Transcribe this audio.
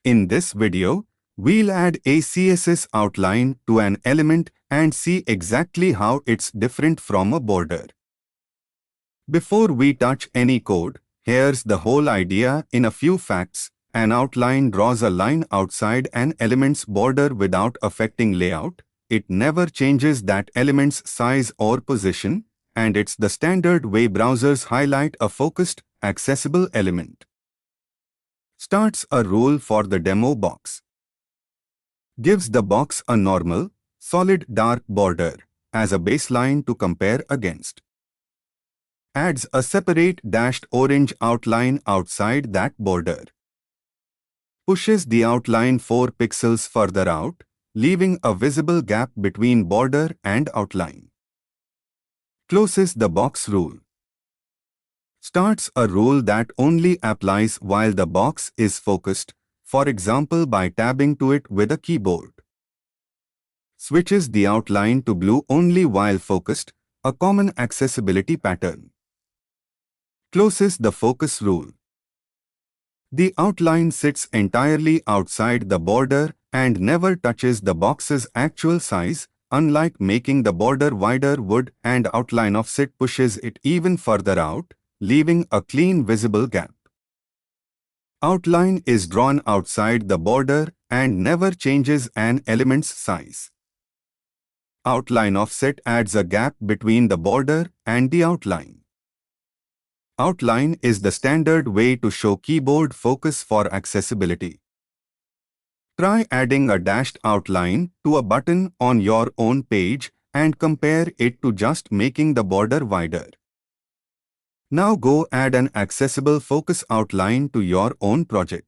In this video, we'll add a CSS outline to an element and see exactly how it's different from a border. Before we touch any code, here's the whole idea in a few facts. An outline draws a line outside an element's border without affecting layout. It never changes that element's size or position, and it's the standard way browsers highlight a focused, accessible element. Starts a rule for the demo box. Gives the box a normal, solid dark border as a baseline to compare against. Adds a separate dashed orange outline outside that border. Pushes the outline 4 pixels further out, leaving a visible gap between border and outline. Closes the box rule. Starts a rule that only applies while the box is focused, for example by tabbing to it with a keyboard. Switches the outline to blue only while focused, a common accessibility pattern. Closes the focus rule. The outline sits entirely outside the border and never touches the box's actual size, unlike making the border wider would and outline offset pushes it even further out, leaving a clean visible gap. Outline is drawn outside the border and never changes an element's size. Outline offset adds a gap between the border and the outline. Outline is the standard way to show keyboard focus for accessibility. Try adding a dashed outline to a button on your own page and compare it to just making the border wider. Now go add an accessible focus outline to your own project.